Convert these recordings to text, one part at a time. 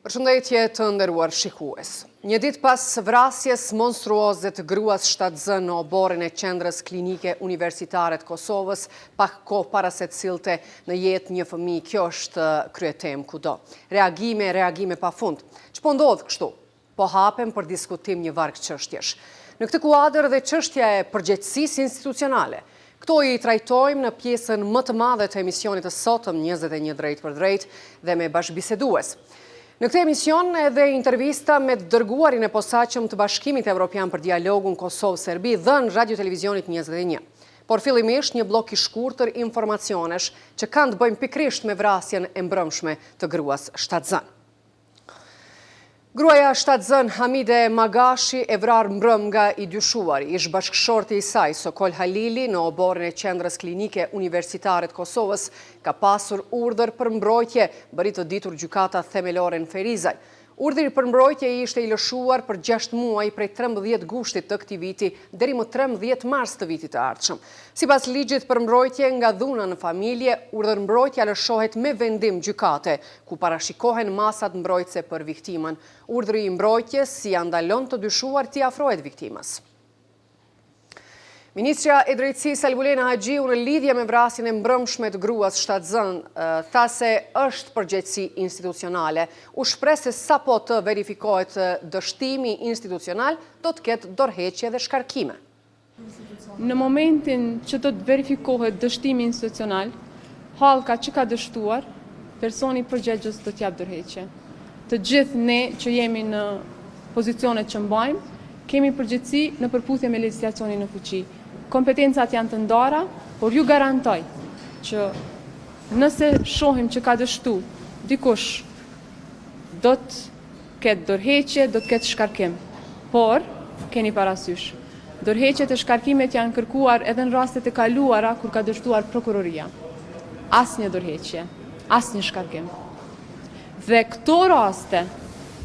Përshëndetje të nderuar shikues. Një ditë pas vrasjes monstruoze të gruas shtatzën në oborrin e qendrës klinike universitare të Kosovës, pak kohë para se të sillte në jetë një fëmijë, kjo është kryetem kudo. Reagime pafund. Ç'po ndodh kështu? Po hapem për diskutim një varg çështjesh. Në këtë kuadër dhe çështja e përgjegjësisë institucionale. Këto i trajtojmë në pjesën më të madhe të emisionit të sotëm 21 drejt për drejt dhe me bashkëbisedues. Në këtë emision edhe intervista me dërguarin e posaçëm të Bashkimit Evropian për Dialogun Kosovë-Serbi dhe në Radio-Televizionit 21. Por fillimisht një blok i shkurtër informacionesh që kanë të bëjmë pikrisht me vrasjen e mbrëmshme të gruas shtatzën. Gruaja shtatzën Hamide Magashi e vrar mbrëm nga i dyshuari, ish bashkëshorti i saj Sokol Halili në oborrin e qendrës klinike universitare të Kosovës ka pasur urdhër për mbrojtje, bëri të ditur gjykata themelore në Ferizaj. Urdhri për mbrojtje ishte i lëshuar për 6 muaj prej 13 gushtit të këtij viti deri më 13 mars të vitit të ardhshëm. Sipas ligjit për mbrojtje nga dhuna në familje, urdhër mbrojtja lëshohet me vendim gjykate, ku parashikohen masat mbrojtëse për viktimën. Urdhri i mbrojtjes si andalon të dyshuar t'i afrohet viktimës. Ministrja e Drejtësisë Albulena Haxhiu në lidhje me vrasjen e mbrëmshme të gruas shtatzën tha se është përgjegjësi institucionale. U shpreh se sapo të verifikohet dështimi institucional do të ketë dorëheqje dhe shkarkime. Në momentin që do të verifikohet dështimi institucional, hallka që ka dështuar, personi përgjegjës do t'jap dorëheqje. Të gjithë ne që jemi në pozicionet që mbajmë, kemi përgjegjësi në përputhje me legjislacionin në fuqi. Kompetencat janë të ndara, por ju garantoj që nëse shohim që ka dështu dikush, do të ketë dorëheqje, do të ketë shkarkim. Por, keni parasysh, dorëheqjet e shkarkimet janë kërkuar edhe në rastet e kaluara kur ka dështuar prokuroria. Asnjë dorëheqje, asnjë shkarkim. Dhe këto raste,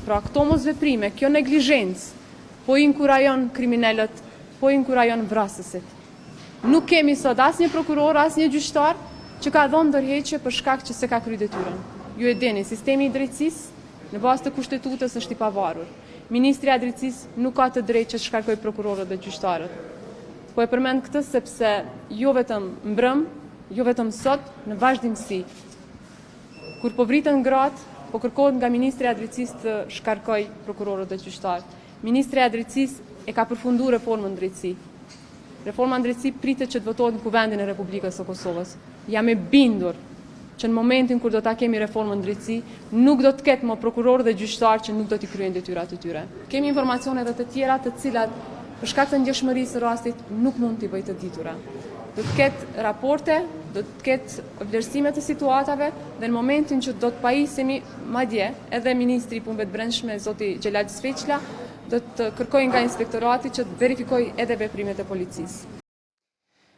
pra këto mosveprime, kjo neglizhencë, po inkurajon kriminalët, po inkurajon vrasësit. Nuk kemi sot asnjë prokuror, asnjë gjyqtar që ka dhënë dorëheqje për shkak që se ka kryer detyrën. Ju e dini, sistemi i drejtësisë në bazë të kushtetutës është i pavarur. Ministri i Drejtësisë nuk ka të drejtë që të shkarkojë prokurorët dhe gjyqtarët. Po e përmend këtë sepse jo vetëm mbrëm, jo vetëm sot, në vazhdimsi. Kur po vriten gratë, po kërkohet nga Ministri i Drejtësisë të shkarkojë prokurorët dhe gjyqtarët. Ministri i Drejtësisë e ka përfunduar reformën drejtësi. Reforma në drejtësi pritet që të votohet në Kuvendin e Republikës së Kosovës. Jam e bindur që në momentin kur do ta kemi reformën në drejtësi, nuk do të ketë më prokurorë dhe gjyqtarë që nuk do t'i kryejnë detyrat e tyre. Kemi informacione edhe të tjera të cilat për shkak të ndjeshmërisë së rastit nuk mund t'i bëjë të ditura. Do të ketë raporte, do të ketë vlerësime të situatave dhe në momentin që do të pajisemi madje edhe Ministri i Punëve të Brendshme zoti Xhelal Sfeqla do të kërkoj nga inspektorati që të verifikoj edhe veprimet e policisë.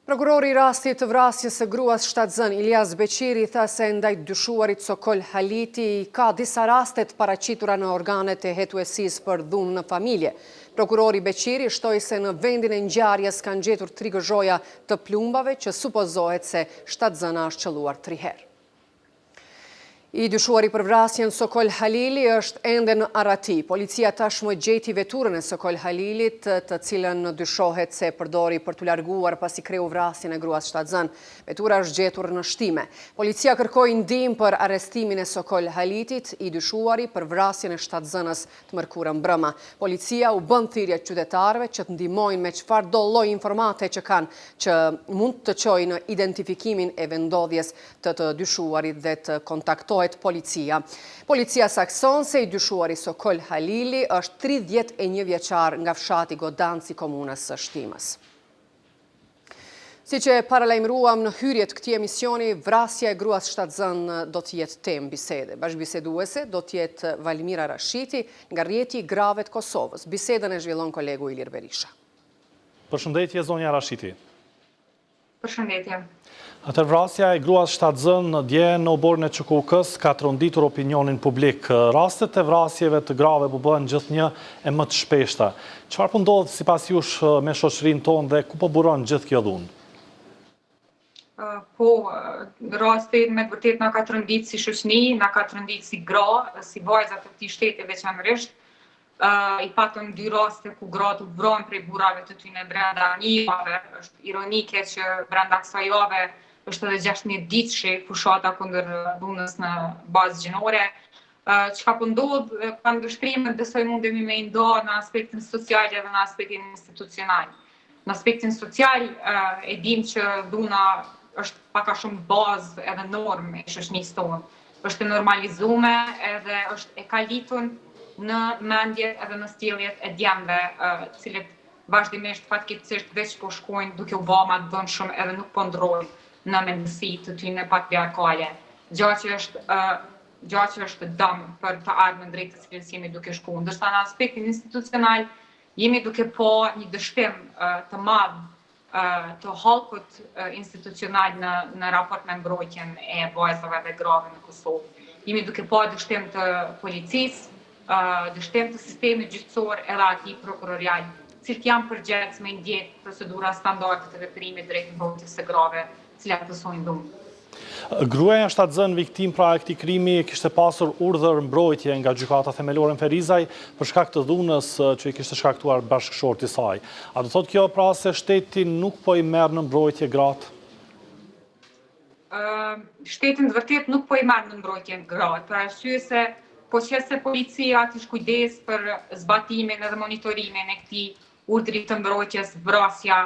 Prokurori i rastit të vrasjes së gruas shtatzën Ilyas Beqiri tha se ndaj dyshuarit Sokol Haliti ka disa raste të paraqitura në organet e hetuesisë për dhunë në familje. Prokurori Beqiri shtoi se në vendin e ngjarjes kanë gjetur 3 gëzhoja të plumbave që supozohet se shtatzëna është qelluar 3 herë. I dyshuari për vrasjen Sokol Halili është ende në arati. Policia tashmë gjeti veturën e Sokol Halilit, të cilën dyshohet se përdori për t'u larguar pasi kreu vrasjen e gruas shtatzën. Vetura është gjetur në shtime. Policia kërkoi ndihmë për arrestimin e Sokol Halitit, i dyshuari për vrasjen e shtatzënës të mërkurën mbrëma. Policia u bën thirrje qytetarëve që të ndihmojnë me çfarë do lloj informate që kanë, që mund të çojnë në identifikimin e vendodhjes të dyshuarit dhe të kontaktojnë policia. Policia sakson se i dyshuari Sokol Halili është 31 vjeçar nga fshati Godanci, komunës së Shtimës. Si që paralajmëruam në hyrjet këtij emisioni, vrasja e gruas shtatzën do të jetë temë bisede. Bashkëbiseduese do të jetë Valmira Rashiti nga rrjeti i grave të Kosovës. Bisedën e zhvillon kolegu Ilir Berisha. Përshëndetje zonja Rashiti. Përshëndetje. Atër vrasja e gruas shtatzën dje në oborrin e QKUK-s ka tronditur opinionin publik. Rastet e vrasjeve të grave po bëhen gjithnjë e më të shpeshta. Çfarë po ndodh sipas jush me shoqërinë tonë dhe ku po buron gjithë kjo dhunë? Po, rasti me të vërtet na ka të rëndit si shoqni, na ka të rëndit si gra, si vajza të këtij shteti veçanërisht. I patëm 2 raste ku gratë u vronë prej burrave të tyre brenda një jave. Është ironike që brenda kësaj jave është edhe 16 ditëshi fushata kundër dhunës në bazë gjinore. Çka po ndodh, ka ndështrime besoj mundemi me i ndo në aspektin social edhe në aspektin institucional. Në aspektin social e dim që dhuna është pak a shumë bazë edhe normë e shoqënisë tonë. Është e normalizuar edhe është e kalitur në mendjet edhe në sjelljet e djemve, cilët vazhdimisht fatkeqësisht veç po shkojnë duke u bë më të vëndshëm edhe nuk po ndrojnë në mendësi të tyre patriarkale. Gjë që është dëm për të ardhmen drejt të cilës jemi duke shkuar. Ndërsa në aspektin institucional jemi duke po një dështim të madh të hallkut institucional në raport me mbrojtjen e vajzave dhe grave në Kosovë. Jemi duke po dështim të policisë, dështim të sistemit gjyqësor edhe atij prokurorial, cilët janë përgjegjës me ndjek procedura standarde të veprimit drejt mbrojtjes së grave, cilat pësojnë dhunë. Gruaja shtatzën viktim pra e këtij krimi kishte pasur urdhër mbrojtje nga gjykata themelore në Ferizaj për shkak të dhunës që i kishte shkaktuar bashkëshorti i saj. A do thotë kjo pra se shteti nuk po i merr në mbrojtje gratë? Shtetin të vërtet nuk po i merr në mbrojtje gratë, për arsye se po qëse policia të shkujdes për zbatimin edhe monitorimin e këtij urdhri të mbrojtjes, vrasja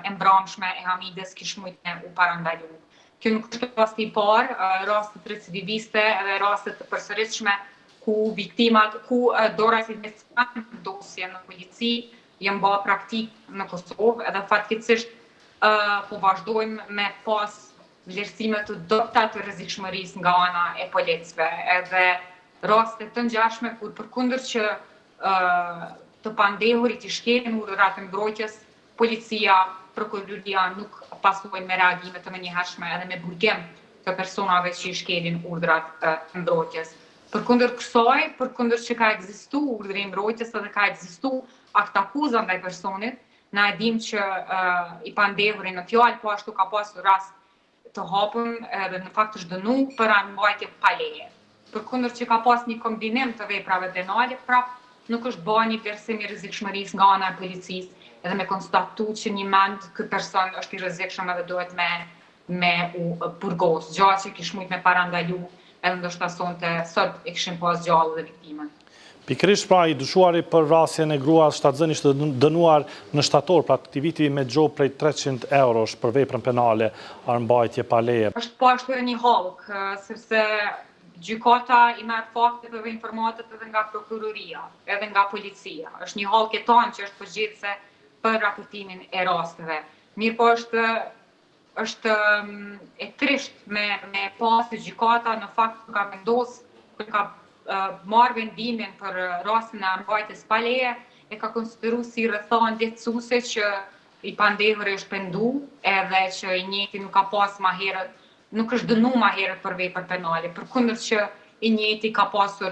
e mbrëmshme e Hamides Kishmujtne u parandalu. Kjo nuk është rasti i parë, rastet recidiviste edhe rastet të përsëritshme ku viktimat, ku dorasit me kanë dosje në polici, janë bërë praktik në Kosovë edhe fatkeqësisht po vazhdojmë me pas vlerësime të dobta të rrezikshmërisë nga ana e policëve, edhe raste të ngjashme kur përkundër që të pandehurit i shkelin urdhrat e mbrojtjes, policia, prokuroria nuk pasojnë me reagime të menjëhershme edhe me burgim të personave që i shkelin urdhrat e mbrojtjes. Përkundër kësaj, përkundër që ka ekzistuar urdhri i mbrojtjes edhe ka ekzistuar akt akuza ndaj personit, na e dim që i pandehuri në fjalë, po ashtu ka pasur rast të hapur edhe në fakt është dënuar për mbajtje pa leje. Përkundër që ka pas një kombinim të veprave penale, prap nuk është bërë një vlerësim i rrezikshmërisë nga ana e policisë, edhe me konstatu që një mend ky person është i rrezikshëm edhe duhet me u burgos. Gjë që kishmujt me parandalu edhe ndoshta sonte sot e kishim pas gjallë dhe viktimën. Pikërisht pra i dyshuari për vrasjen e gruas shtatzën ishte dënuar në shtator, pra këtij viti me gjobë prej 300 eurosh për veprën penale armbajtje pa leje. Është po ashtu edhe një hallk, sepse gjykata i merr faktet edhe informatat edhe nga prokuroria, edhe nga policia. Është një hallk e tonë që është përgjegjëse për raportimin e rasteve. Mirë po është e trisht me pas se gjykata në fakt ka vendosur, ka marrë vendimin për rastin e armbajtjes pa leje, e ka konsideruar si rrethon lehtësuese që i pandehuri është pendu, edhe që i njëjti nuk ka pas më herët, nuk është dënuar më herët për vepër penale, përkundër që i njëjti ka pasur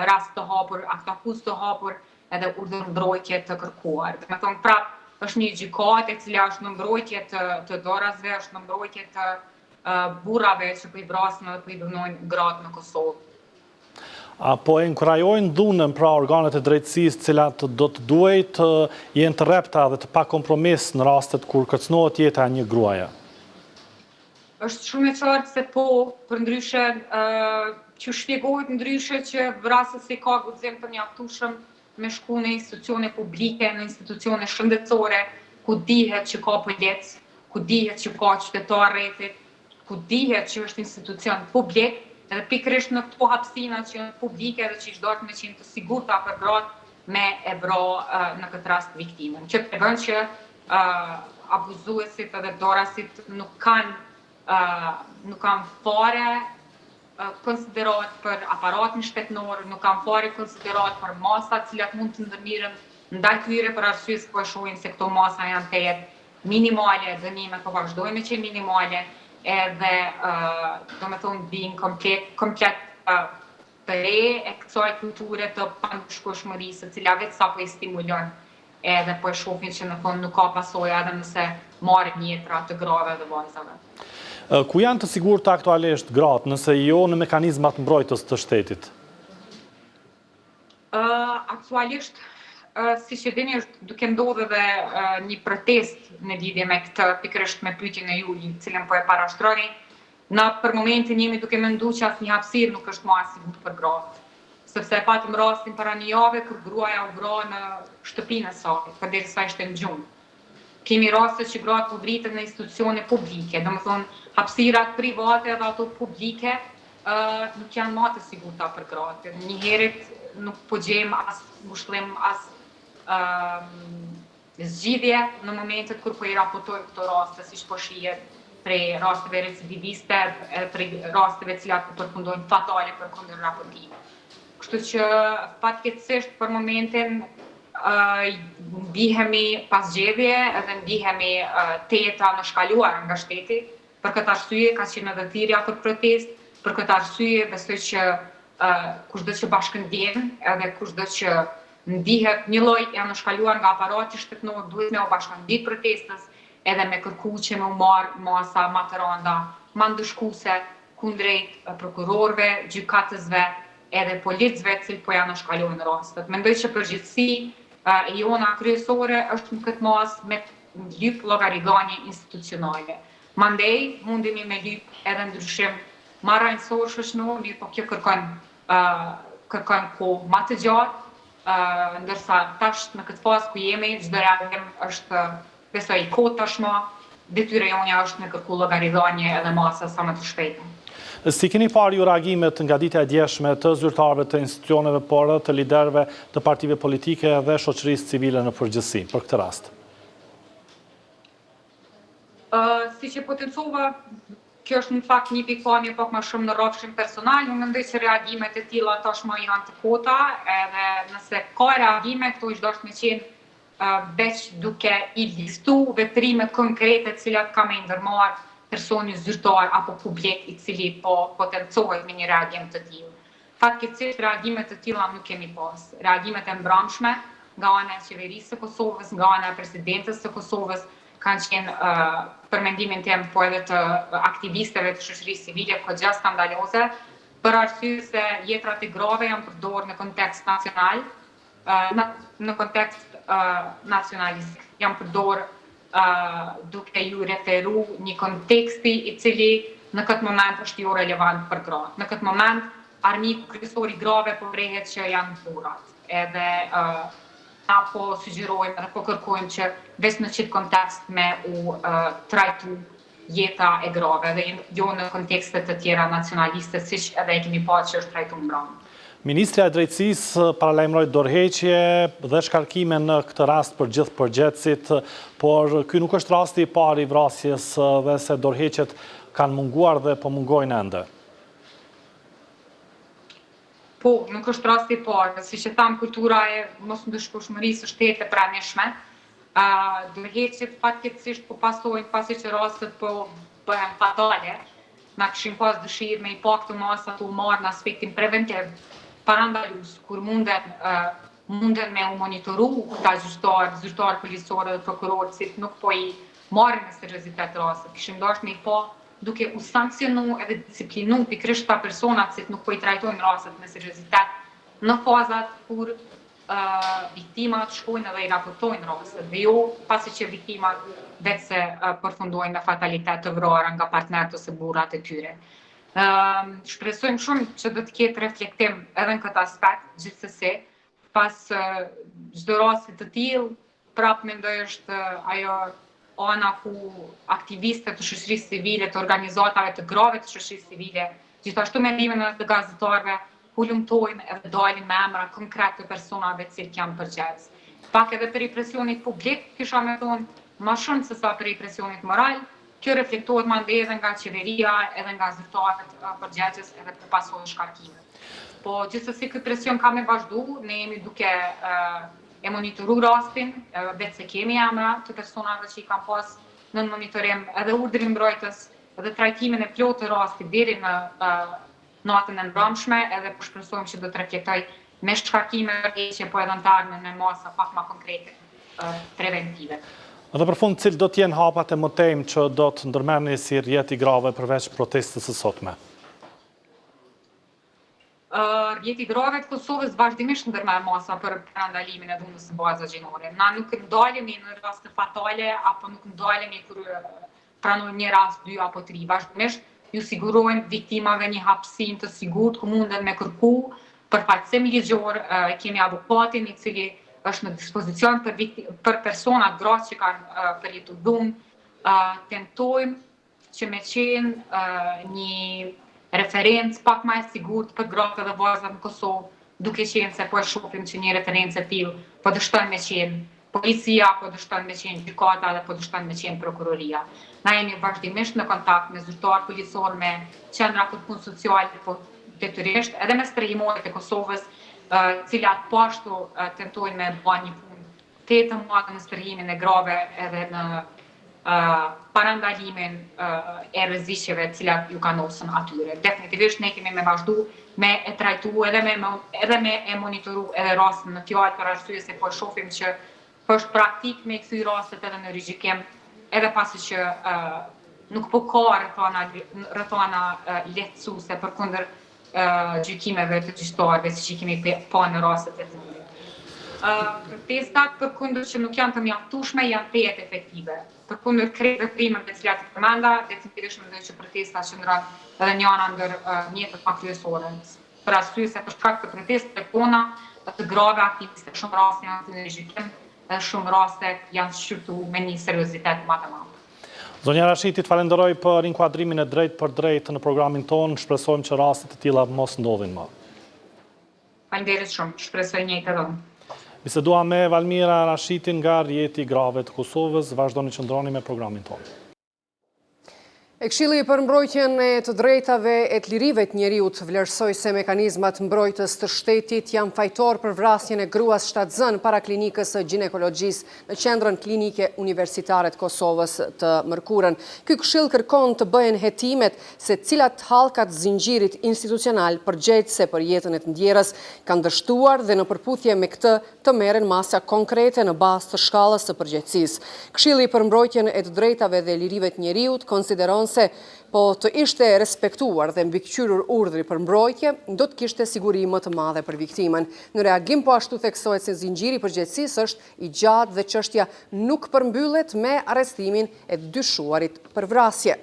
rast të hapur, akt akuzë të hapur, edhe urdhër mbrojtje të kërkuar. Do të thonë prap është një gjykatë e cila është në mbrojtje të dorasve, është në mbrojtje të burrave që po i vrasin dhe po i dënojnë gratë në Kosovë. Po e inkurajojnë dhunën pra organet e drejtësisë cilat do të duhet jenë të repta dhe të pa kompromis në rastet kur kërcënohet jeta e një gruaje? Është shumë e qartë se po, përndryshe që shpjegohet ndryshe që vrasësi ka guxim të mjaftueshëm me shku në institucione publike, në institucione shëndetësore, ku dihet që ka polic, ku dihet që ka qytetar rrethit, ku dihet që është institucion publik, edhe pikërisht në këto hapësina që janë publike dhe që ishtë me qenë të sigurta për gratë me e bro në këtë rast viktimën. Që tregon që abuzuesit edhe dorasit nuk kanë fare konsiderat për aparatin shtetënor, nuk kanë fare konsiderat për masat cilat mund të ndërmirën ndaj tyre për arsye se po e shohin se këto masa janë të jetë minimale, dënimet po vazhdojnë me qenë minimale, edhe do me thonë bin komplet të re e kësaj kulture të pandushkueshmërisë, e cila vetë sa po i stimulon edhe po e shohin që në fund nuk ka pasoja edhe nëse marrin jetra të grave dhe vajzave. Ku janë të sigurta aktualisht gratë, nëse jo në mekanizmat mbrojtës të shtetit? Aktualisht, si që dini, është duke ndodhur dhe një protest në lidhje me këtë, pikërisht me pyetjen e juaj, cilën po e parashtroni. Na për momentin jemi duke menduar që asnjë hapësirë nuk është më e sigurt për gratë. Sepse e patëm rastin para një jave kur gruaja u vra në shtëpinë e saj, përderisa ishte në gjumë. Kemi raste që gratë u vritën në institucione publike, domethënë hapësirat private dhe ato publike nuk janë më të sigurta për gratë. Njëherët nuk po gjejmë as ngushëllim as zgjidhje në momentet kur po i raportojmë këto raste, siç po shihet prej rasteve recidiviste, prej rasteve cilat po përfundojnë fatale për kundër raportim. Kështu që fatkeqësisht për momentin ndihemi pas zgjedhje edhe ndihemi teta në shkaluar nga shteti. Për këtë arsye ka qenë edhe thirrja për protest, për këtë arsye besoj që kushdo që bashkëndjen edhe kushdo që ndihet një lloj e anëshkaluar nga aparati shtetëror duhet me u bashkëndit protestës edhe me kërku që me u marrë masa ma të randa, ma ndëshkuse kundrejt prokurorëve, gjykatësve edhe policëve cilë po janë shkalojnë rastet. Mendoj që përgjithësi e jona kryesore është në këtë masë me lyp llogaridhanie institucionale. Mandej mundemi me lyp edhe ndryshim marrënësor shoqëror, mirë po kjo kërkon kohë ma të gjatë, ndërsa tash në këtë fazë ku jemi, çdo reagim është besoj kohë tashmë, detyra jonë është me kërku llogaridhanie edhe masa sa më të shpejtë. Si keni parë ju reagimet nga ditja e djeshme të zyrtarëve të institucioneve, por të liderëve të partive politike dhe shoqërisë civile në përgjithësi për këtë rast? Si që potencova, kjo është në fakt një pikpamje pak më shumë në rrafshin personal, unë mendoj që reagimet e tilla tashmë janë të kota, edhe nëse ka reagime, këto është dashur me qenë veç duke i listu veprimet konkrete cilat ka me ndërmarr personi zyrtar apo publik i cili po potencohet me një reagim të tillë. Fatkeqësisht reagimet të tilla nuk kemi pas. Reagimet e mbrëmshme nga ana e qeverisë së Kosovës, nga ana e presidentes së Kosovës kanë qenë për mendimin tim po edhe të aktivistëve të shoqërisë civile goxha skandaloze, për arsye se jetrat e grave janë përdorur në kontekst nacional, në kontekst nacionalist, janë përdorur duke ju referu një konteksti i cili në këtë moment është jo relevant për gratë. Në këtë moment armiku kryesor i grave po vrehet që janë burrat. Edhe apo sugjerojmë edhe po kërkojmë që veç në qëtë kontekst me u trajtu jeta e grave dhe jo në kontekstet të tjera nacionaliste, siç edhe e kemi parë që është trajtu mbrëmë. Ministrja e Drejtësisë paralajmëroi dorëheqje dhe shkarkime në këtë rast për gjithë përgjegjësit, por ky nuk është rasti i parë i vrasjes dhe se dorëheqjet kanë munguar dhe po mungojnë ende. Po, nuk është rasti i parë, siç e tham, kultura e mosndëshkueshmërisë është e pranishme. Dorëheqjet fatkeqësisht po pasojnë pasi që rastet po bëhen fatale. Na kishim pas dëshirë me i pa këto masa të u marrë në aspektin preventiv, parandalus, kur munden me u monitoru këta zyrtar policorë dhe prokurorë, që nuk po i marrin me seriozitet rastet. Kishim dashur me i pa duke u sankcionu edhe disiplinu pikërisht ta personat që nuk po i trajtojnë rastet me seriozitet në fazat kur viktimat shkojnë edhe i raportojnë rastet, dhe jo pasi që viktimat vetë se përfundojnë me fatalitet të vrara nga partnerët ose burrat e tyre. Shpresojmë shumë që do të ketë reflektim edhe në këtë aspekt, gjithsesi, pas çdo rasti të tillë, prapë mendoj është ajo ana ku aktivistët të shoqërisë civile, të organizatave të grave të shoqërisë civile, gjithashtu mendimin e të gazetarëve, hulumtojnë edhe dalin me emra konkret të personave të cilët janë përgjegjës. Pak edhe për represionit publik, kisha me thonë më shumë se sa për represionit moral, kjo reflektohet mandej edhe nga qeveria, edhe nga zyrtarët përgjegjës, edhe për pasojë shkarkimet. Po gjithsesi ky presion ka me vazhdu, ne jemi duke e monitoru rastin, vetë se kemi emra të personave që i kam pas në monitorim, edhe urdhrin mbrojtës, edhe trajtimin e plotë të rastit deri në natën e mbrëmshme, edhe po shpresojmë që do të reflektoj me shkarkime që po edhe në tarmën me masa pak më konkrete preventive. Dhe për fund, cilë do t'jenë hapat e mëtejmë që do të ndërmerrni si rrjeti i grave përveç protestës së sotme? Rrjeti i grave të Kosovës vazhdimisht ndërmerr masa për parandalimin e dhunës së bazës gjinore. Na nuk ndalemi në raste fatale apo nuk ndalemi kur pranojmë një rast, 2 apo 3. Vazhdimisht ju sigurojmë viktimave një hapësinë të sigurt ku munden me kërku përfaqësim ligjor. Kemi avokatin i cili është në dispozicion për personat gratë që kanë përjetu dhunë. Tentojmë që me qenë një referencë pak më e sigurt për gratë dhe vajzat në Kosovë, duke qenë se po e shohim që një referencë e tillë po dështon me qenë policia, po dështon me qenë gjykata dhe po dështon me qenë prokuroria. Na jemi vazhdimisht në kontakt me zyrtar policor, me qendra për punë sociale, po detyrisht edhe me strehimoret e Kosovës, cilat po ashtu tentojnë me bërë një punë të madhe në strehimin e grave edhe në parandalimin e rreziqeve të cilat ju kanosën atyre. Definitivisht ne kemi me vazhdu me e trajtu edhe me e monitoru edhe rastin në fjalë, për arsye se po e shohim që është praktik me kthy rastet edhe në rigjikim, edhe pasi që nuk po ka rrethana lehtësuese përkundër gjykimeve të gjyqtarëve, siç i kemi pa në rastet e fundit. Protestat përkundër që nuk janë të mjaftueshme janë tejet efektive. Përkundër reprimeve të cilat i përmenda, definitivisht mendoj që protesta qëndron edhe njëra ndër mjetet më kryesore. Për arsye se për shkak të protestave tona, të grave aktivistë shumë raste janë në gjykim, dhe shumë raste janë shqyrtuar me një seriozitet më të madh. Zonja Rashiti, falenderoj për inkuadrimin e drejt për drejt në programin tonë. Shpresojmë që rastet e tilla mos ndodhin më. Falenderit shumë, shpresoj njëjtë edhe unë. Bisedua me Valmira Rashitin nga rrjeti i grave të Kosovës. Vazhdoni që ndroni me programin tonë. Këshilli për mbrojtjen e të drejtave e të lirive të njeriut vlerësoi se mekanizmat mbrojtës të shtetit janë fajtor për vrasjen e gruas shtatzën para klinikës së ginekologjisë në qendrën klinike universitare të Kosovës të Mërkurën. Ky këshill kërkon të bëhen hetimet se cilat hallkat zinxhirit institucional përgjegjëse për jetën e të ndjerës kanë dështuar dhe në përputhje me këtë të merren masa konkrete në bazë të shkallës së përgjegjësisë. Këshilli për mbrojtjen e të drejtave dhe lirive të njeriut konsideron se po të ishte respektuar dhe mbikëqyrur urdhri për mbrojtje, do të kishte siguri më të madhe për viktimën. Në reagim po ashtu theksohet se zinxhiri i përgjegjësisë është i gjatë dhe çështja nuk përmbyllet me arrestimin e dyshuarit për vrasje.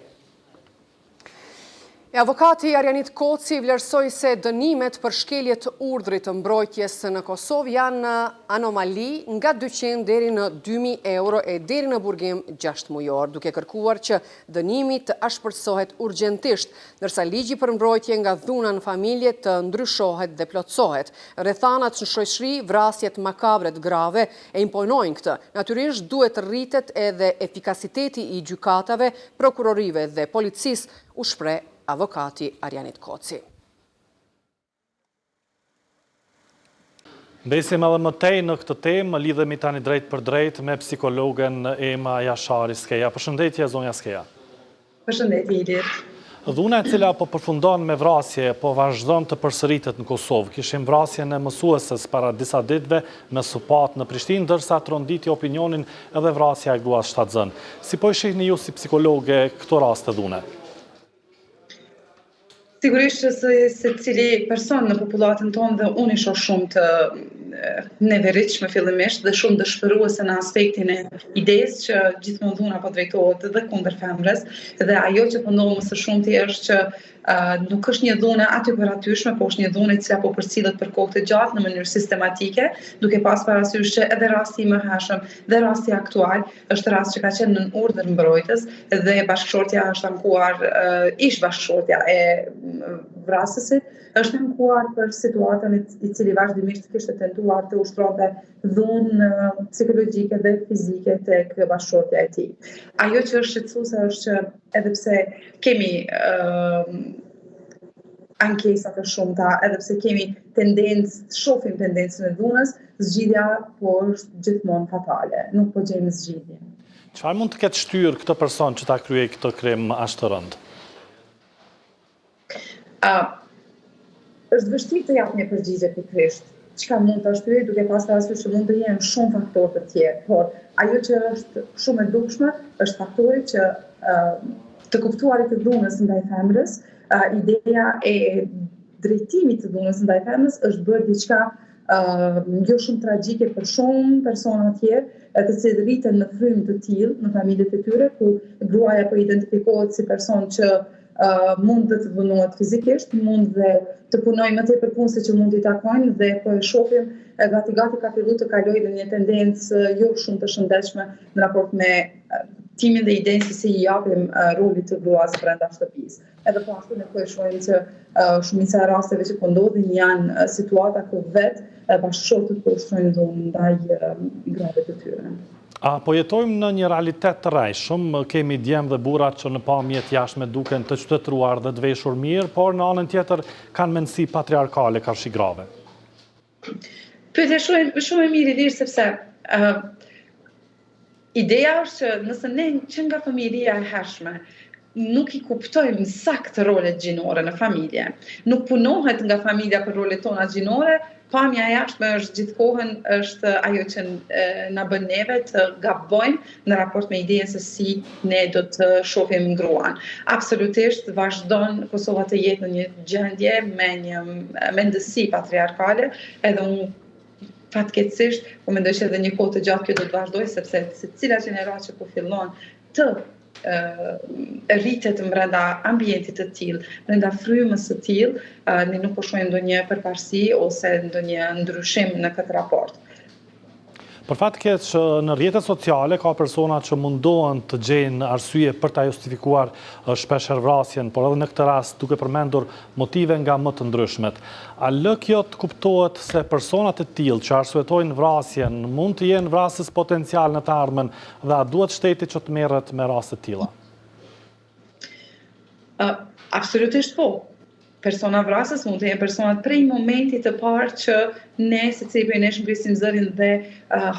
Avokati Arjanit Koci vlerësoi se dënimet për shkelje të urdhrit të mbrojtjes në Kosovë janë anomali nga 200 deri në 2.000 euro e deri në burgim 6 mujor, duke kërkuar që dënimi të ashpërsohet urgjentisht, ndërsa ligji për mbrojtje nga dhuna në familje të ndryshohet dhe plotësohet. Rrethanat në shoqëri, vrasjet makabre të grave e imponojnë këtë. Natyrisht duhet rritet edhe efikasiteti i gjykatave, prokurorive dhe policisë, u shpreh avokati Arjanit Koci. Besim edhe mëtej në këtë temë, lidhemi tani drejt për drejt me psikologen Ema Jashari Skeja. Përshëndetje, zonja Skeja. Përshëndetje, Ilir. Dhuna e cila po përfundon me vrasje, po vazhdon të përsëritet në Kosovë. Kishim vrasjen e mësuesës para disa ditëve me supat në Prishtinë, ndërsa tronditi opinionin edhe vrasja e gruas shtatzën. Si po i shihni ju si psikologe këto raste dhune? Sigurisht që se cili person në popullatën tonë dhe unë isho shumë të neveritshme fillimisht dhe shumë dëshpëruese në aspektin e idesë që gjithmonë dhuna po drejtohet dhe kundër femrës, dhe ajo që po ndodh më së shumti është që nuk është një dhunë aty për atyshme, po është një dhunë e cila po përcillet për kohë të gjatë në mënyrë sistematike, duke pas parasysh që edhe rasti i mëhershëm dhe rasti aktual është rast që ka qenë në urdhër mbrojtës dhe bashkëshortja është ankuar, ish bashkëshortja e vrasësit është ankuar për situatën i cili vazhdimisht kishte tentuar të ushtronte dhunë psikologjike dhe fizike tek bashkëshortja e tij. Ajo që është shqetësuese është që edhe pse kemi ankesa të shumta, edhe pse kemi shohim tendencën e dhunës, zgjidhja po është gjithmonë fatale, nuk po gjejmë zgjidhje. Çfarë mund të ketë shtyrë këtë person që ta kryej këtë krim aq të rënd? Është vështirë të jap një përgjigje pikërisht, çka mund të shtyej duke pas parasysh që mund të jenë shumë faktorë të tjerë, por ajo që është shumë e dukshme është faktori që të kuptuarit të dhunës ndaj femrës, ideja e drejtimit të dhunës ndaj femrës është bërë diçka jo shumë tragjike për shumë persona tjerë, të cilët rriten në frymë të tillë në familjet e tyre, ku gruaja po identifikohet si person që mund të dhunohet fizikisht, mund dhe të punojë më tepër punë se që mund t'i takojnë dhe po e shohim gati ka filluar të kalojë në një tendencë jo shumë të shëndetshme në raport me timin dhe idenë se si i japim rolit të gruas brenda shtëpisë. Edhe po ashtu ne po e shohim që shumica e rasteve që po ndodhin janë situata ku vetë bashkëshortët po ushtrojnë dhunë ndaj grave të tyre. A po jetojmë në një realitet të rrejshëm, kemi djemë dhe burrat që në pamjet jashtme duken të qytetëruar dhe të veshur mirë, por në anën tjetër kanë mendësi patriarkale karshi grave. Pyetja shumë e mirë i lirë sepse ideja është që nëse ne që nga familja e hershme nuk i kuptojmë saktë rolet gjinore në familje, nuk punohet nga familja për rolet tona gjinore, pamja e jashtme është gjithkohën është ajo që na bën neve të gabojmë në raport me idenë se si ne do të shohim gruan. Absolutisht vazhdon Kosova të jetë në një gjendje me një mendësi patriarkale, edhe unë fatkeqësisht po mendoj që edhe një kohë të gjatë kjo do të vazhdojë sepse secila gjenerat që po fillon të rritet brenda ambientit të tillë, brenda frymës së tillë, ne nuk po shohim ndonjë përparësi ose ndonjë ndryshim në këtë raport. Për fat keq që në rrjetet sociale ka persona që mundohen të gjejnë arsye për ta justifikuar shpeshherë vrasjen, por edhe në këtë rast duke përmendur motive nga më të ndryshmet. A lë kjo të kuptohet se personat e tillë që arsyejtojnë vrasjen mund të jenë vrasës potencial në të ardhmen dhe a duhet shteti që të merret me raste të tilla? Absolutisht po. Persona vrasës mund të jenë personat prej momentit të parë që ne secili prej nesh ngrisim zërin dhe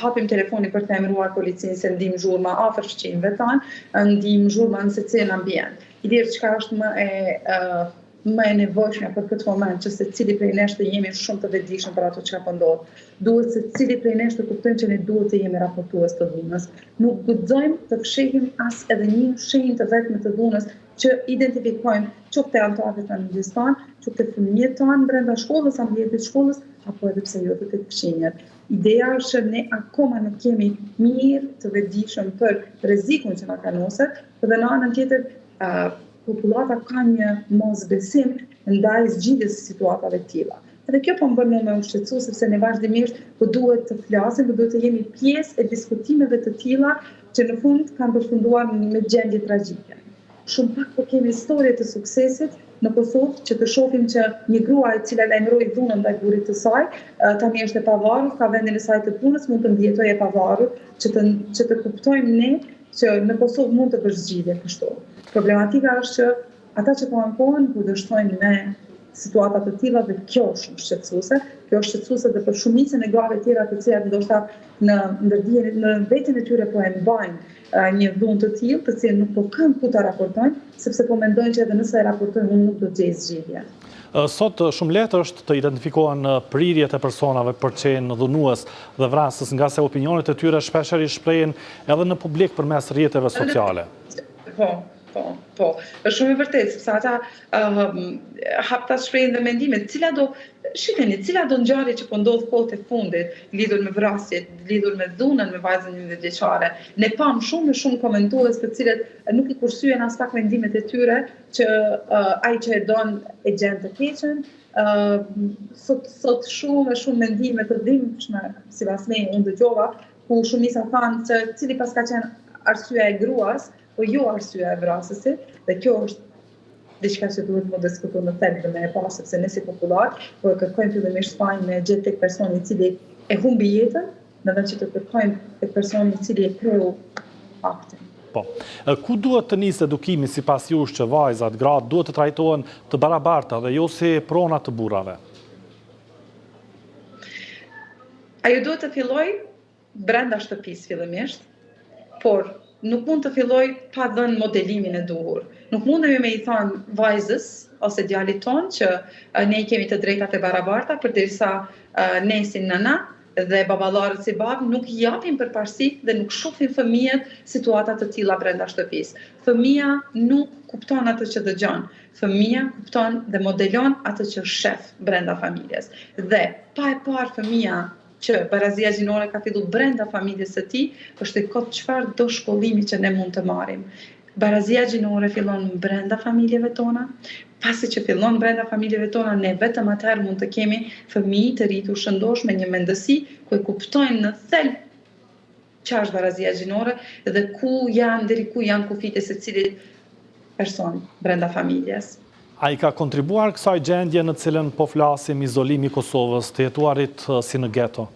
hapim telefonin për të emëruar policinë se ndihmë zhurma afër fëmijëve tanë, ndihmë zhurma në secilin ambient. Ideja çka është më e nevojshme për këtë moment që secili prej nesh të jemi shumë të vetëdijshëm për ato çka po ndodh. Duhet secili prej nesh të kuptojmë që ne duhet të jemi raportues të dhunës. Nuk guxojmë të fshihim as edhe një shenjë të vetme të dhunës që identifikojmë qoftë të anëtarëve të familjes tonë, qoftë të fëmijët tonë brenda shkollës, ambientit shkollës, apo edhe pse jo të fëmijët. Ideja është që ne akoma nuk kemi mirë të vetëdijshëm për rrezikun që na kanoset, por në anën tjetër popullata ka një mosbesim ndaj zgjidhjes së situatave të tilla. Edhe kjo po më bën më ushqetësuar sepse ne vazhdimisht po duhet të flasim, po duhet të jemi pjesë e diskutimeve të tilla që në fund kanë përfunduar me gjendje tragjike. Shumë pak po kemi historie të suksesit në Kosovë që të shohim që një grua e cila lajmëroi dhunën ndaj burrit të saj, tani është e pavarur, ka vendin e saj të punës, mund të ndjetojë e pavarur, që të kuptojmë ne që në Kosovë mund të bësh zgjidhje kështu. Problematika është që ata që po ankohen po dështojnë me situata të tilla dhe kjo është shumë shqetësuese. Kjo është shqetësuese edhe për shumicën e grave tjera të cilat ndoshta në veten e tyre po e mbajnë një dhunë të tillë, të cilën nuk po kanë ku ta raportojnë, sepse po mendojnë që edhe nëse e raportojnë unë nuk do të gjej zgjidhje. Sot shumë lehtë është të identifikohen prirjet e personave për qenë dhunues dhe vrasës, nga se opinionet e tyre shpeshherë i shprehen edhe në publik përmes rrjeteve sociale. Po. Është shumë e vërtetë, sepse ata hapta shprehin dhe mendimet, cila do ngjarje që po ndodh kohët e fundit, lidhur me vrasjet, lidhur me dhunën me vajzën 11 vjeçare. Ne pam shumë komentues të cilët nuk i kursyen as pak mendimet e tyre që ai që e don e gjen të keqen. Sot shumë mendime të dhimbshme, sipas meje unë dëgjova, ku shumica thanë se cili pas ka qenë arsyeja e gruas, po jo arsyeja e vrasësit, dhe kjo është diçka që duhet më diskutuar në thelb dhe me e pa, sepse ne si popullar po e kërkojmë fillimisht fajin me gjetë tek personi i cili e humbi jetën, në vend që të kërkojmë tek personi i cili e kreu aktin. Po. Ku duhet të nisë edukimi sipas jush që vajzat, gratë duhet të trajtohen të barabarta dhe jo si prona të burrave? Ajo duhet të fillojë brenda shtëpisë fillimisht, por nuk mund të filloj pa dhënë modelimin e duhur. Nuk mundemi me i thënë vajzës ose djalit ton që ne i kemi të drejtat e barabarta përderisa ne si nëna dhe baballarët si babë nuk i japin përparësi dhe nuk shohin fëmijët situata të tilla brenda shtëpisë. Fëmia nuk kupton atë që dëgjon. Fëmia kupton dhe modelon atë që shef brenda familjes. Dhe pa e parë fëmia që barazia gjinore ka filluar brenda familjes së tij, është e kot çfarë do shkollimi që ne mund të marrim. Barazia gjinore fillon brenda familjeve tona. Pasi që fillon brenda familjeve tona, ne vetëm atëherë mund të kemi fëmijë të rritur shëndosh me një mendësi ku e kuptojnë në thelb çfarë është barazia gjinore dhe deri ku janë kufit e secilit person brenda familjes. A i ka kontribuar kësaj gjendje në cilën po flasim izolimi i Kosovës, të jetuarit si në geto?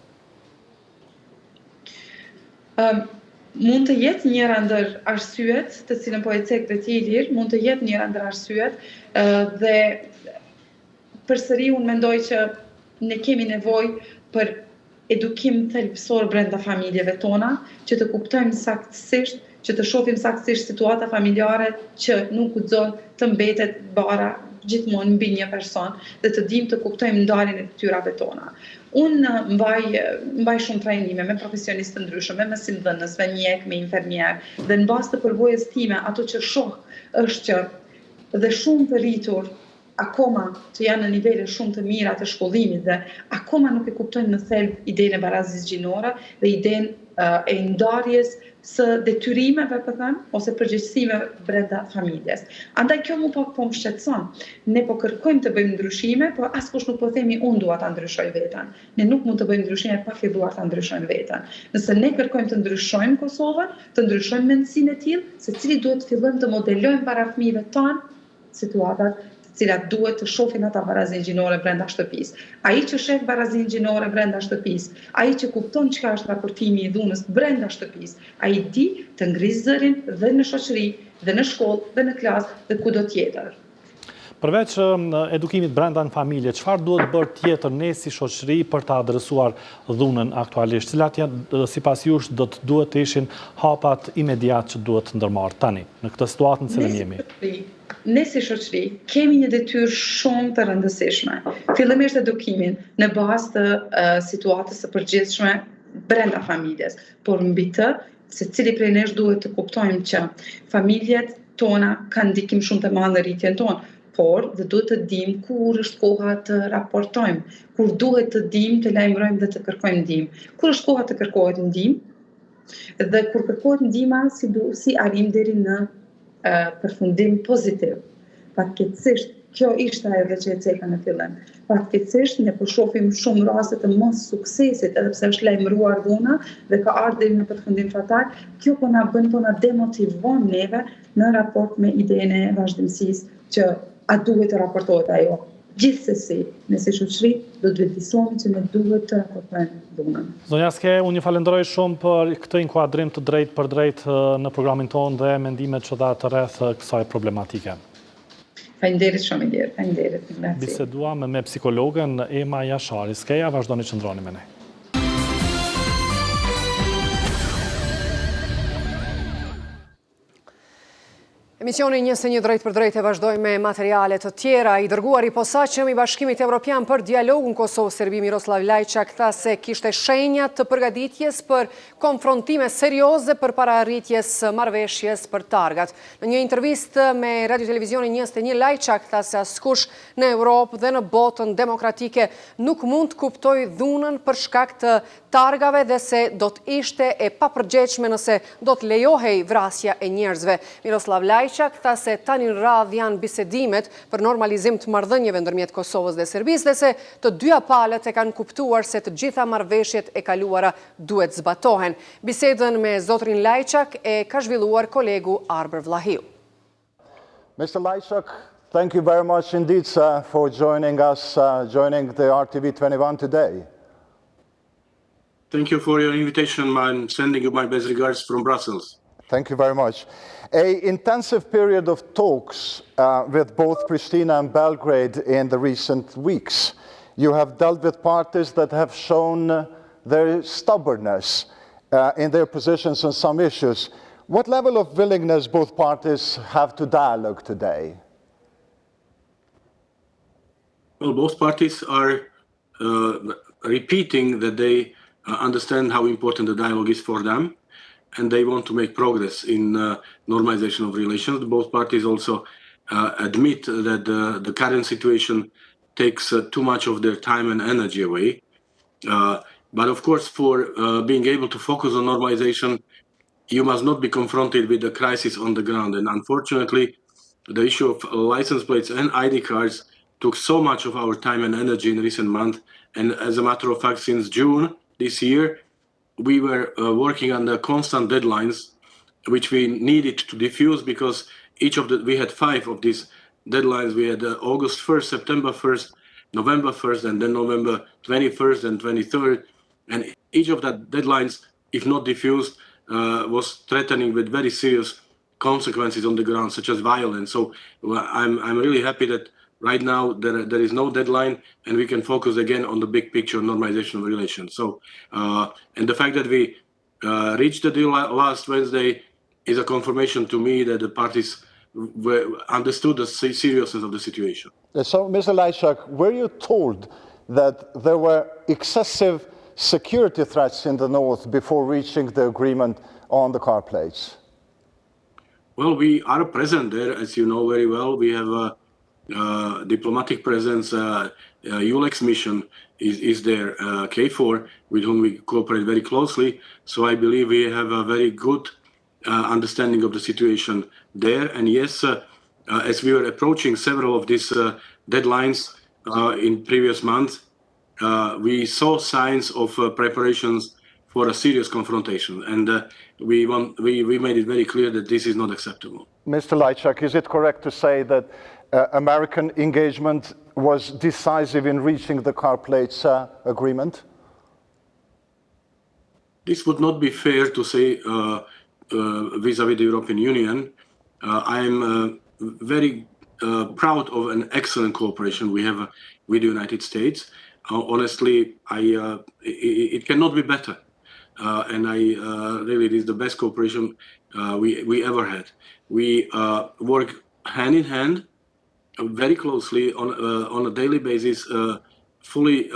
Mund të jetë njëra ndër arsyet, të cilën po e cek dhe ti Ilir, mund të jetë njëra ndër arsyet dhe përsëri unë mendoj që ne kemi nevojë për edukim thelbësor brenda familjeve tona, që të kuptojmë saktësisht, që të shohim saktësisht situata familjare që nuk guxon të mbetet bara gjithmonë mbi një person dhe të dimë të kuptojmë ndarjen e detyrave tona. Unë mbaj shumë trajnime me profesionistë të ndryshëm, me mësimdhënës, me mjek, me infermier, dhe në bazë të përvojës time, ato që shoh është që dhe shumë të rritur akoma që janë në nivele shumë të mira të shkollimit dhe akoma nuk e kuptojnë në thelb idenë e barazisë gjinore dhe idenë e ndarjes së detyrimeve, ose përgjegjësime brenda familjes. Andaj kjo po më shqetëson. Ne po kërkojmë të bëjmë ndryshime, por askush nuk po themi unë dua ta ndryshoj veten. Ne nuk mund të bëjmë ndryshime pa filluar ta ndryshojmë veten. Nëse ne kërkojmë të ndryshojmë Kosovën, të ndryshojmë mendësinë e tillë, secili duhet të fillojmë të modelojmë para fëmijëve tanë situatat cilat duhet të shohin ata barazin gjinore brenda shtëpisë. Ai që shef barazin gjinore brenda shtëpisë, ai që kupton çka është raportimi i dhunës brenda shtëpisë, ai di të ngrisë zërin dhe në shoqëri, dhe në shkollë, dhe në klasë, dhe kudo tjetër. Përveç edukimit brenda në familje, çfarë duhet bërë tjetër ne si shoqëri për të adresuar dhunën aktualisht? Cilat janë sipas jush duhet të ishin hapat imediat që duhet të ndërmarrë tani në këtë situatë në cilën jemi? Ne si shoqëri kemi një detyrë shumë të rëndësishme. Fillimisht edukimin në bazë të situatës së përgjithshme brenda familjes, por mbi të, secili prej nesh duhet të kuptojmë që familjet tona kanë ndikim shumë të madh në rritjen tonë, por dhe duhet të dimë kur është koha të raportojmë, kur duhet të dimë të lajmërojmë dhe të kërkojmë ndihmë. Kur është koha të kërkohet ndihmë dhe kur kërkohet ndihma si arrim deri në përfundim pozitiv. Fatkeqësisht, kjo ishte ajo që e ceka në fillim. Fatkeqësisht, ne po shohim shumë raste të mos suksesit, edhe pse është lajmëruar dhuna dhe ka ardhur deri në përfundim fatal. Kjo po na bën, po na demotivon neve në raport me idenë e vazhdimësisë që a duhet të raportohet ajo. Gjithsesi, ne si shoqëri do të vetëdijsohemi që ne duhet të raportojmë dhunën. Zonja Ske, unë ju falenderoj shumë për këtë inkuadrim të drejt për drejt në programin tonë dhe mendimet që dha të rreth kësaj problematike. Faleminderit shumë Ilir, faleminderit. Biseduam me psikologën Ema Jashari. Skeja, vazhdoni që ndroni me ne. Emisioni 21 drejt për drejt e vazhdoj me materiale të tjera. I dërguar i posaçëm i Bashkimit Evropian për dialogun Kosovë-Serbi Miroslav Lajçak tha se kishte shenja të përgatitjes për konfrontime serioze për para arritjes marrëveshjes për targat. Në një intervistë me Radio Televizionin 21, Lajçak tha se askush në Europë dhe në botën demokratike nuk mund të kuptojë dhunën për shkak të targave dhe se do të ishte e papërgjegjshme nëse do të lejohej vrasja e njerëzve. Miroslav Lajçak tha se tani në radhë janë bisedimet për normalizim të marrëdhënieve ndërmjet Kosovës dhe Serbisë dhe se të dyja palët e kanë kuptuar se të gjitha marrëveshjet e kaluara duhet zbatohen. Bisedën me zotrin Lajçak e ka zhvilluar kolegu Arber Vlahiu. Mr. Lajçak, thank you very much indeed for joining us, joining the RTV21 today. Thank you for your invitation. I'm sending you my best regards from Brussels. Thank you very much. An intensive period of talks with both Pristina and Belgrade in the recent weeks. You have dealt with parties that have shown their stubbornness in their positions on some issues. What level of willingness both parties have to dialogue today? Well, both parties are repeating that they understand how important the dialogue is for them, and they want to make progress in normalization of relations. Both parties also admit that the current situation takes too much of their time and energy away. But of course, for being able to focus on normalization, you must not be confronted with the crisis on the ground. And unfortunately, the issue of license plates and ID cards took so much of our time and energy in recent months. And as a matter of fact, since June this year, we were working under constant deadlines, which we needed to diffuse because we had 5 of these deadlines. We had August 1st, September 1st, November 1st, and then November 21st and 23rd. And each of that deadlines, if not diffused, was threatening with very serious consequences on the ground, such as violence. So I'm really happy that right now there is no deadline and we can focus again on the big picture normalization of relations. So and the fact that we reached the deal last Wednesday is a confirmation to me that the parties understood the seriousness of the situation. So, Mr. Lajczak, were you told that there were excessive security threats in the north before reaching the agreement on the car plates? Well, we are present there, as you know very well. We have a diplomatic presence. ULEX mission is there, KFOR, with whom we cooperate very closely. So I believe we have a very good understanding of the situation there. And yes, as we were approaching several of these deadlines in previous months, we saw signs of preparations for a serious confrontation, and we made it very clear that this is not acceptable. Mr. Lajczak, is it correct to say that American engagement was decisive in reaching the car plates agreement? This would not be fair to say vis-à-vis the European Union. I'm very proud of an excellent cooperation we have with the United States. Honestly, it cannot be better. And really, it is the best cooperation we ever had. We work hand in hand, very closely on a daily basis, fully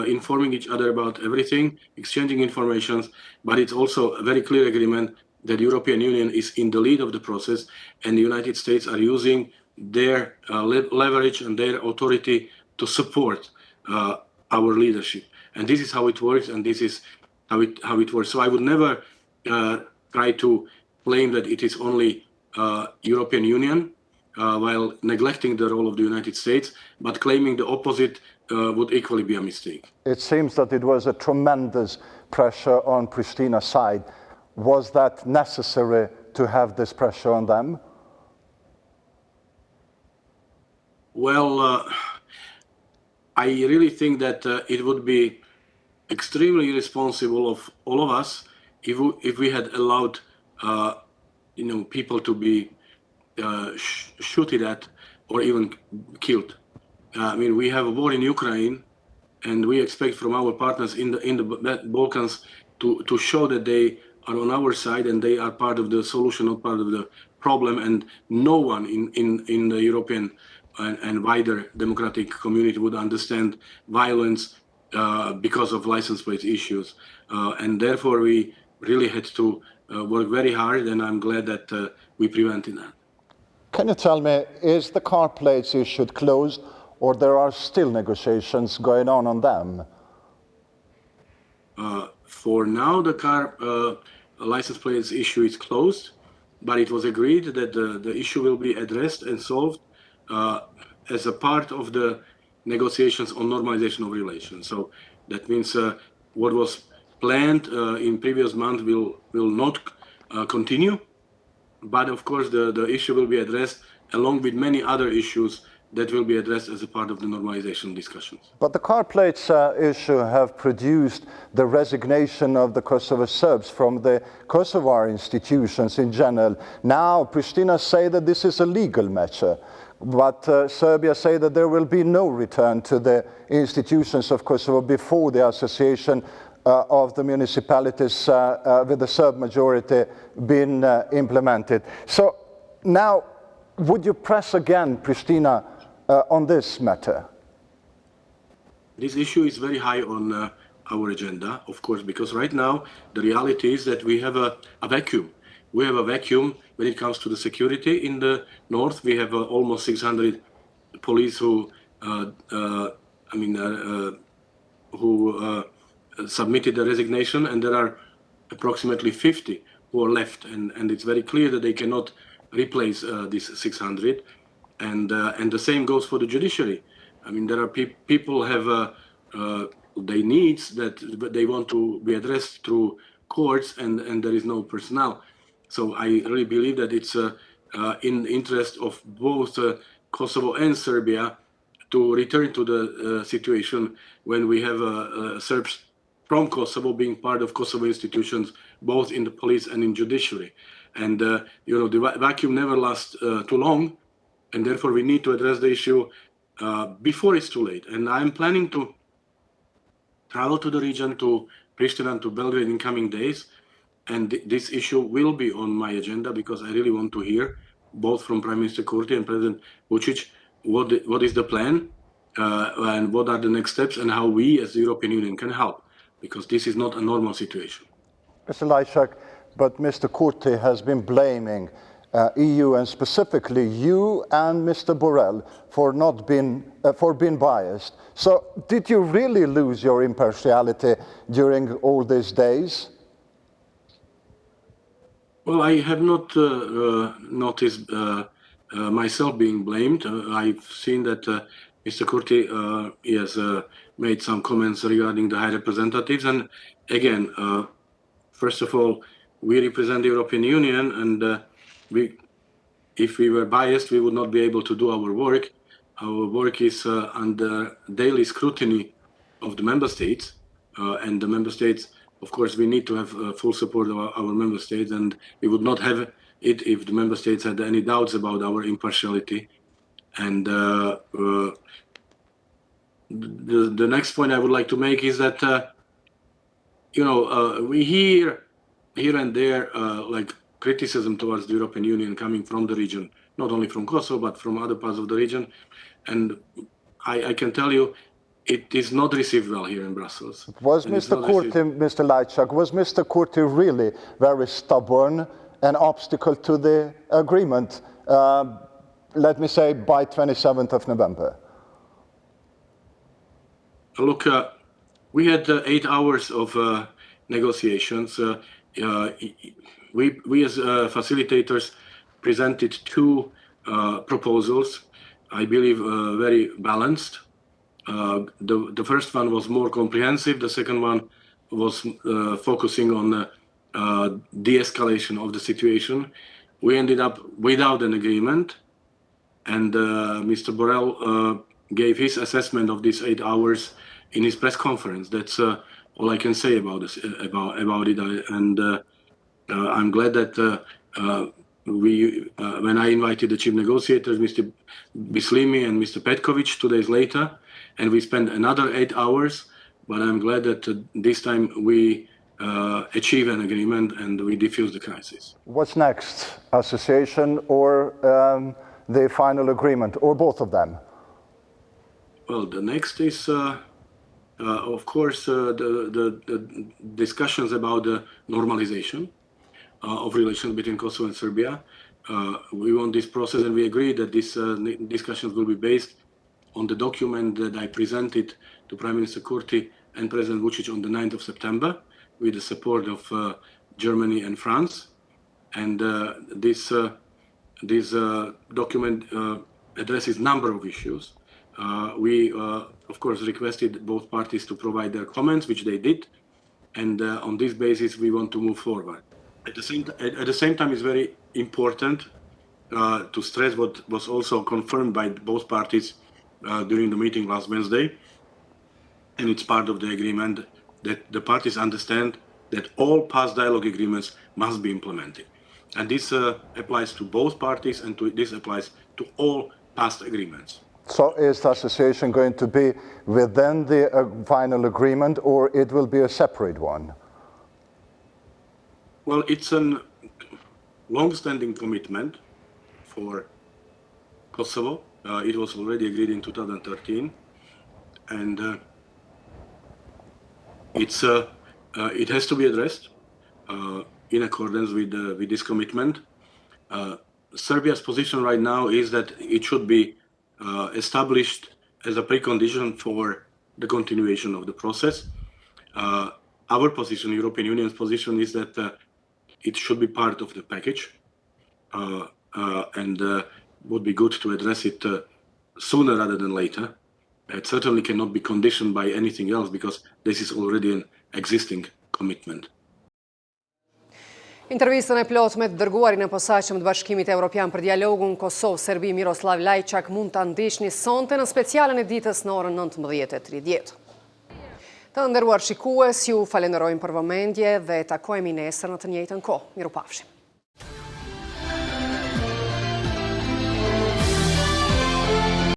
informing each other about everything, exchanging information. But it's also a very clear agreement that the European Union is in the lead of the process, and the United States are using their leverage and their authority to support our leadership. And this is how it works, and this is how it works. So I would never try to claim that it is only European Union while neglecting the role of the United States, but claiming the opposite would equally be a mistake. It seems that it was a tremendous pressure on Pristina's side. Was that necessary to have this pressure on them? Well, I really think that it would be extremely irresponsible of all of us if we had allowed people to be shooted at or even killed. I mean, we have a war in Ukraine, and we expect from our partners in the Balkans to show that they are on our side and they are part of the solution, not part of the problem. And no one in the European and wider democratic community would understand violence because of license plate issues. And therefore, we really had to work very hard, and I'm glad that we prevented that. Can you tell me, is the car plates issue closed, or there are still negotiations going on them? For now, the car license plates issue is closed, but it was agreed that the issue will be addressed and solved as a part of the negotiations on normalization of relations. So that means what was planned in previous month will not continue, but of course the issue will be addressed along with many other issues that will be addressed as a part of the normalization discussions. But the car plates issue have produced the resignation of the Kosovo Serbs from the Kosovar institutions in general. Now Pristina say that this is a legal matter, but Serbia say that there will be no return to the institutions of Kosovo before the association of the municipalities with the Serb majority been implemented. So now, would you press again, Pristina, on this matter? This issue is very high on our agenda, of course, because right now the reality is that we have a vacuum. We have a vacuum when it comes to the security in the north. We have almost 600 police who, submitted a resignation, and there are approximately 50 who are left, and it's very clear that they cannot replace these 600. And the same goes for the judiciary. I mean, there are people have their needs that they want to be addressed through courts, and there is no personnel. So I really believe that it's in the interest of both Kosovo and Serbia to return to the situation when we have Serbs from Kosovo being part of Kosovo institutions, both in the police and in judiciary. And the vacuum never lasts too long, and therefore we need to address the issue before it's too late. And I'm planning to travel to the region, to Pristina and to Belgrade in coming days, and this issue will be on my agenda because I really want to hear both from Prime Minister Kurti and President Vučić what is the plan and what are the next steps and how we as the European Union can help, because this is not a normal situation. Mr. Lajčák, but Mr. Kurti has been blaming EU and specifically you and Mr. Borrell for being biased. So did you really lose your impartiality during all these days? Well, I have not noticed myself being blamed. I've seen that Mr. Kurti has made some comments regarding the High Representatives. And again, first of all, we represent the European Union, and if we were biased, we would not be able to do our work. Our work is under daily scrutiny of the member states, and the member states, of course, we need to have full support of our member states, and we would not have it if the member states had any doubts about our impartiality. And the next point I would like to make is that we hear here and there like criticism towards the European Union coming from the region, not only from Kosovo but from other parts of the region, and I can tell you, it is not received well here in Brussels. Was Mr. Lajčák, was Mr. Kurti really very stubborn, an obstacle to the agreement, let me say, by 27th of November? Look, we had 8 hours of negotiations. We as facilitators presented 2 proposals, I believe very balanced. The first one was more comprehensive. The second one was focusing on de-escalation of the situation. We ended up without an agreement, and Mr. Borrell gave his assessment of these 8 hours in his press conference. That's all I can say about this, about it. And I'm glad that when I invited the chief negotiators, Mr. Bislimi and Mr. Petković, 2 days later, and we spent another 8 hours, but I'm glad that this time we achieved an agreement and we defused the crisis. What's next? Association or the final agreement, or both of them? Well, the next is, of course, the discussions about the normalization of relations between Kosovo and Serbia. We want this process, and we agree that these discussions will be based on the document that I presented to Prime Minister Kurti and President Vučić on the 9th of September with the support of Germany and France. And this document addresses a number of issues. We, of course, requested both parties to provide their comments, which they did. And on this basis, we want to move forward. At the same time, it's very important to stress what was also confirmed by both parties during the meeting last Wednesday, and it's part of the agreement, that the parties understand that all past dialogue agreements must be implemented. And this applies to both parties, and this applies to all past agreements. So is the association going to be within the final agreement, or it will be a separate one? Well, it's a long-standing commitment for Kosovo. It was already agreed in 2013, and it has to be addressed in accordance with this commitment. Serbia's position right now is that it should be established as a precondition for the continuation of the process. Our position, European Union's position, is that it should be part of the package and would be good to address it sooner rather than later. It certainly cannot be conditioned by anything else because this is already an existing commitment. Intervistën e plot me të dërguarin e posaçëm të Bashkimit Evropian për dialogun Kosovë-Serbi Miroslav Lajçak mund ta ndiqni sonte në specialen e ditës në orën 19:30. Të nderuar shikues, ju falenderojmë për vëmendje dhe takojmë nesër në të njëjtën kohë. Mirupafshim.